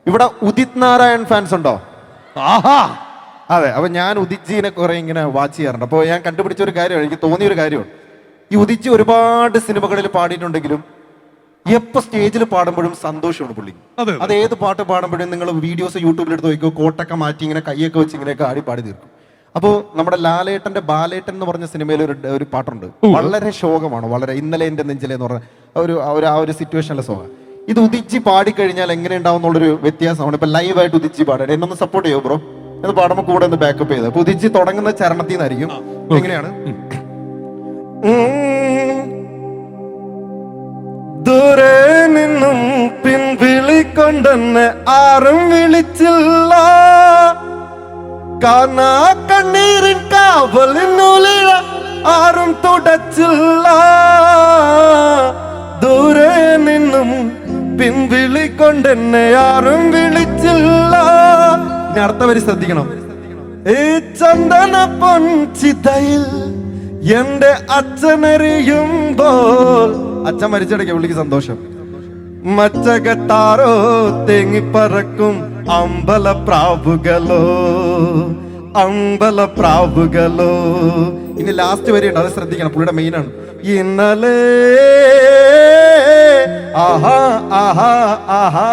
ഇവിടെ ഉദിത് നാരായൺ ഫാൻസ് ഉണ്ടോ? ആഹാ, അതെ. അപ്പൊ ഞാൻ ഉദിത്ജീനെ കുറെ ഇങ്ങനെ വാച്ച് ചെയ്യാറുണ്ട്. അപ്പോൾ ഞാൻ കണ്ടുപിടിച്ച ഒരു കാര്യമാണ്, എനിക്ക് തോന്നിയൊരു കാര്യമാണ്. ഈ ഉദിച്ച് ഒരുപാട് സിനിമകളിൽ പാടിയിട്ടുണ്ടെങ്കിലും എപ്പോൾ സ്റ്റേജിൽ പാടുമ്പോഴും സന്തോഷമാണ് പുള്ളി. അത് ഏത് പാട്ട് പാടുമ്പോഴും നിങ്ങൾ വീഡിയോസ് യൂട്യൂബിൽ എടുത്ത് നോക്കിയോ, കോട്ടൊക്കെ മാറ്റി ഇങ്ങനെ കൈയൊക്കെ വെച്ച് ഇങ്ങനെയൊക്കെ പാടി തീർക്കും. അപ്പോൾ നമ്മുടെ ലാലേട്ടന്റെ ബാലേട്ടൻ എന്ന് പറഞ്ഞ സിനിമയിൽ ഒരു പാട്ടുണ്ട്, വളരെ ശോകമാണ്, വളരെ ഇന്നലെ എൻ്റെ നെഞ്ചിലെ എന്ന് പറഞ്ഞ ഒരു സിറ്റുവേഷനിലെ സോങ്. ഇത് ഉദിച്ച് പാടിക്കഴിഞ്ഞാൽ എങ്ങനെ ഉണ്ടാവും എന്നുള്ളൊരു വ്യത്യാസമാണ്. ഇപ്പൊ ലൈവായിട്ട് ഉദിച്ച് പാടാൻ എന്നൊന്ന് സപ്പോർട്ട് ചെയ്യോ ബ്രോ? എന്ന് പാടുമ്പോൾ കൂടെ ഒന്ന് ബാക്കപ്പ് ചെയ്ത്. അപ്പൊ ഉദിച്ച് തുടങ്ങുന്ന ചരണത്തിൽ നിന്നായിരിക്കും. എങ്ങനെയാണ്? ദൂരെ നിന്നും പിൻവിളിക്കൊണ്ടെന്നെ ആരും വിളിച്ചില്ല, കാണാ കണ്ണീരിൻ കാവലിനുള്ളിൽ ആരും തുടച്ചില്ല, ദൂരെ നിന്നും പിൻവിളിക്കൊണ്ടെന്നെ ആരും വിളിച്ചില്ല. ഇനി അടുത്ത വരി ശ്രദ്ധിക്കണം. ഈ ചന്ദന പൊൻചിതയിൽ എന്റെ അച്ഛനറിയുമ്പോൾ, അച്ഛൻ മരിച്ചടയ്ക്ക് പുള്ളിക്ക് സന്തോഷം. മച്ചകെട്ടാരോ തേങ്ങിപ്പറക്കും അമ്പലപ്രാവുകളോ, അമ്പലപ്രാവുകളോ. ഇനി ലാസ്റ്റ് വരെയുണ്ട്, അത് ശ്രദ്ധിക്കണം, പുള്ളിയുടെ മെയിൻ ആണ്. ഇന്നലെ ആഹാ ആഹാ ആഹാ